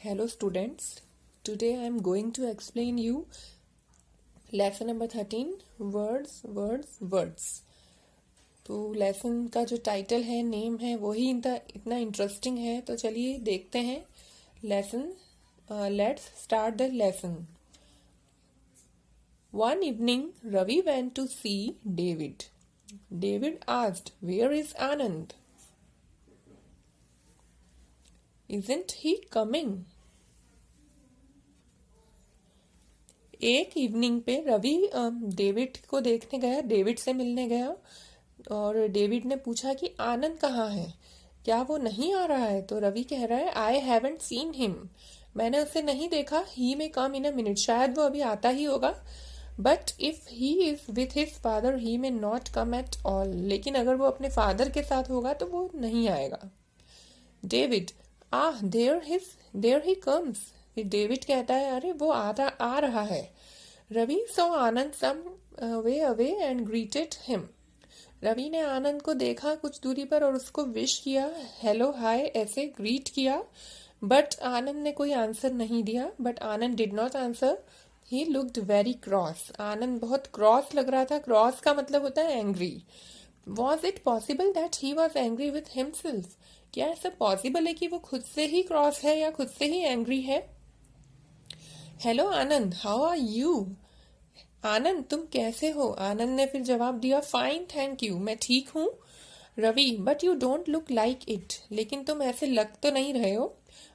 Hello students, today I am going to explain you lesson number 13 words. तो lesson का जो title है, name है, वही इतना इंटरेस्टिंग है। तो चलिए देखते हैं lesson. Let's start the lesson. One evening, Ravi went to see David. David asked, "Where is Anand? Isn't he coming?" एक इवनिंग पे रवि डेविड को देखने गया, डेविड से मिलने गया और डेविड ने पूछा कि आनंद कहाँ है, क्या वो नहीं आ रहा है। तो रवि कह रहा है, आई हैवेंट सीन हिम, मैंने उसे नहीं देखा। ही में कम इन अ मिनट, शायद वो अभी आता ही होगा। But if he is with his father he may not come at all, लेकिन अगर वो अपने फादर के साथ होगा तो वो नहीं आएगा। David, there he comes. David कहता है, अरे वो आ रहा है। Ravi saw Anand some way away and greeted him. Ravi ने आनंद को देखा कुछ दूरी पर और उसको विश किया, हेलो हाय ऐसे ग्रीट किया। बट आनंद ने कोई आंसर नहीं दिया। But Anand did not answer, he looked very cross. Anand बहुत क्रॉस लग रहा था। क्रॉस का मतलब होता है angry. Was it possible that he was angry with himself? क्या ऐसा पॉसिबल है कि वो खुद से ही क्रॉस है या खुद से ही एंग्री है? Hello Anand, how are you? Anand तुम कैसे हो? आनंद ने फिर जवाब दिया, फाइन थैंक यू, मैं ठीक हूँ। Ravi, but you don't look like it, लेकिन तुम ऐसे लग तो नहीं रहे हो।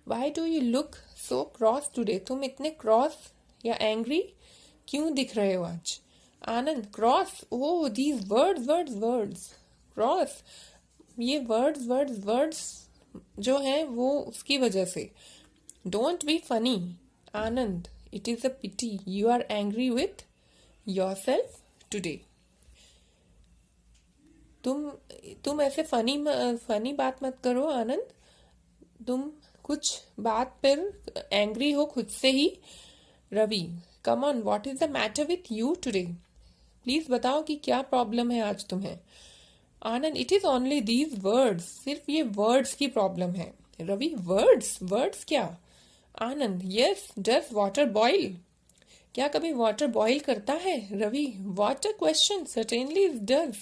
Why do you look so cross today, तुम इतने क्रॉस या एंग्री क्यों दिख रहे हो आज? Anand, cross, oh these words. क्रॉस, ये वर्ड्स जो हैं वो उसकी वजह से। Don't be funny. Anand, it is a pity you are angry with yourself today. तुम ऐसे फनी बात मत करो आनंद, तुम कुछ बात पर एंग्री हो खुद से ही। Ravi, come on, what is the matter with you today, please बताओ कि क्या प्रॉब्लम है आज तुम्हें। Anand, it is only these words, सिर्फ ये वर्ड्स की प्रॉब्लम है। रवि, वर्ड्स क्या? Anand, yes, does water boil, क्या कभी वाटर बॉईल करता है? Ravi, what a question, certainly it does.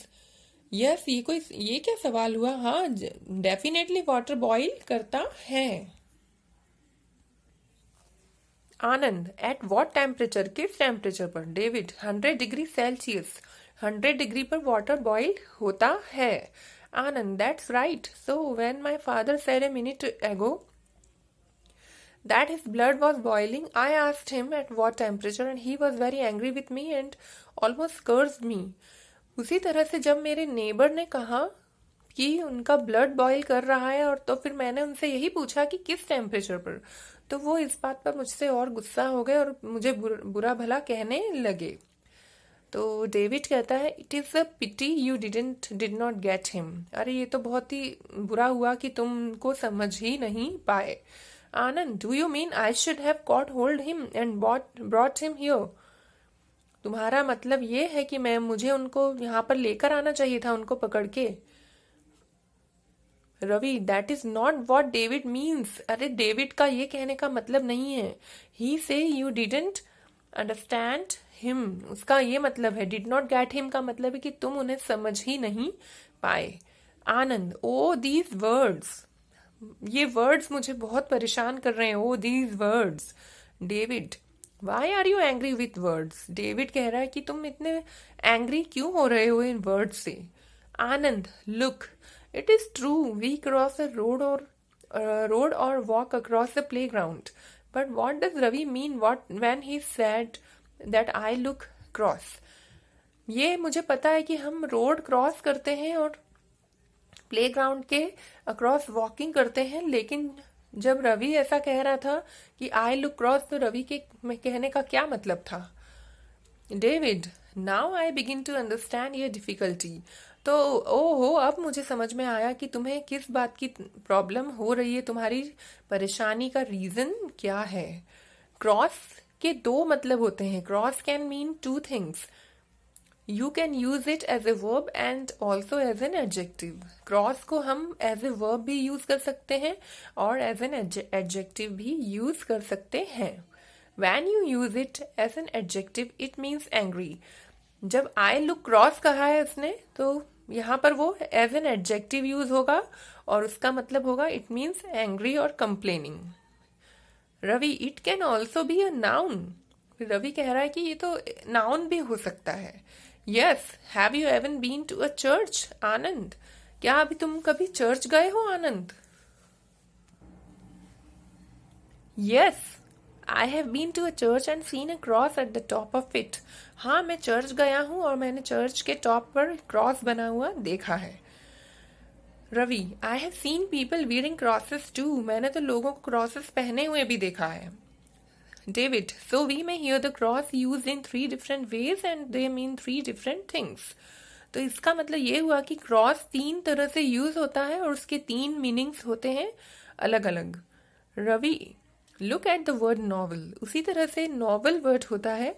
Yes, ये क्या सवाल हुआ? हाँ, डेफिनेटली वाटर बॉईल करता है। आनंद, एट व्हाट टेम्परेचर, किस टेम्परेचर पर? डेविड, 100 डिग्री सेल्सियस, 100 डिग्री पर वाटर बॉईल होता है। Anand, that's right, so when my father said a minute ago that his blood was boiling, I asked him at what temperature and he was very angry with me and almost cursed me. उसी तरह से जब मेरे neighbour ने कहा कि उनका blood boil कर रहा है, और तो फिर मैंने उनसे यही पूछा कि किस टेम्परेचर पर, तो वो इस बात पर मुझसे और गुस्सा हो गए और मुझे बुरा भला कहने लगे। तो डेविड कहता है, it is a pity you did not get him, अरे ये तो बहुत ही बुरा हुआ कि तुम उनको समझ ही नहीं पाए। Anand, do you mean I should have caught hold him and brought him here, तुम्हारा मतलब ये है कि मुझे उनको यहाँ पर लेकर आना चाहिए था, उनको पकड़ के। Ravi, that is not what David means, अरे डेविड का ये कहने का मतलब नहीं है। ही से यू डिडंट अंडरस्टैंड हिम, उसका ये मतलब है। डिड नॉट गेट हिम का मतलब है कि तुम उन्हें समझ ही नहीं पाए। आनंद, ओ दीज वर्ड्स, ये वर्ड्स मुझे बहुत परेशान कर रहे हैं। Oh these words. David, why are you angry with words, David कह रहा है कि तुम इतने एंग्री क्यों हो रहे हो इन वर्ड्स से। Anand, look, it is true, we cross a road और walk across the playground, but what does Ravi mean when he said that I look cross? ये मुझे पता है कि हम रोड क्रॉस करते हैं और प्लेग्राउंड के अक्रॉस वॉकिंग करते हैं, लेकिन जब रवि ऐसा कह रहा था कि आई लुक क्रॉस, तो रवि के कहने का क्या मतलब था? David, now I begin to understand ये डिफिकल्टी, तो ओहो, अब मुझे समझ में आया कि तुम्हें किस बात की प्रॉब्लम हो रही है, तुम्हारी परेशानी का रीजन क्या है। क्रॉस के दो मतलब होते हैं। Cross can mean two things, you can use it as a verb and also as an adjective. Cross को हम एज ए वर्ब भी यूज कर सकते हैं और एज एन एडजेक्टिव भी यूज कर सकते हैं। When you use it as an adjective it means angry. जब आई लुक क्रॉस कहा है उसने, तो यहाँ पर वो एज एन एडजेक्टिव यूज होगा और उसका मतलब होगा इट मीन्स एंग्री और complaining. Ravi, it can also be a noun. Ravi कह रहा है कि ये तो नाउन भी हो सकता है। Yes, have you even been to a church Anand. क्या अभी तुम कभी चर्च गए हो Anand? Yes, I have been to a church and seen a cross at the top of it. हाँ, मैं चर्च गया हूं और मैंने चर्च के टॉप पर क्रॉस बना हुआ देखा है। Ravi, I have seen people wearing crosses too. मैंने तो लोगों को क्रॉसेस पहने हुए भी देखा है। David, so we may hear the cross used in 3 different ways and they mean 3 different things. तो इसका मतलब ये हुआ कि क्रॉस 3 तरह से यूज होता है और उसके 3 मीनिंग्स होते हैं अलग अलग। Ravi, look at the word novel. उसी तरह से नॉवल वर्ड होता है,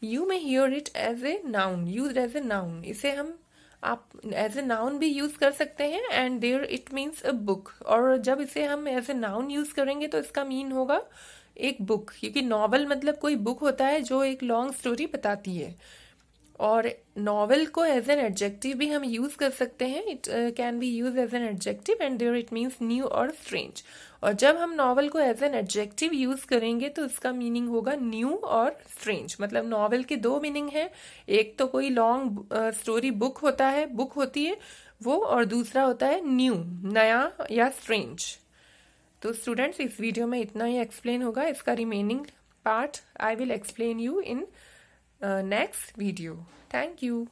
you may hear it as a noun, use as a noun. इसे हम आप एज ए नाउन भी यूज कर सकते हैं and there it means a book. और जब इसे हम एज ए नाउन यूज करेंगे तो इसका मीन होगा एक बुक, क्योंकि नॉवल मतलब कोई बुक होता है जो एक लॉन्ग स्टोरी बताती है। और नॉवल को एज एन एडजेक्टिव भी हम यूज कर सकते हैं। It can be use as an adjective and there it means new और स्ट्रेंज। और जब हम नॉवल को एज एन एडजेक्टिव यूज करेंगे तो इसका मीनिंग होगा न्यू और स्ट्रेंज। मतलब नॉवल के 2 मीनिंग है, एक तो कोई लॉन्ग स्टोरी बुक होता है, बुक होती है वो, और दूसरा होता है न्यू, नया या स्ट्रेंज। तो स्टूडेंट्स, इस वीडियो में इतना ही एक्सप्लेन होगा। इसका remaining part I will explain you in next video. Thank you.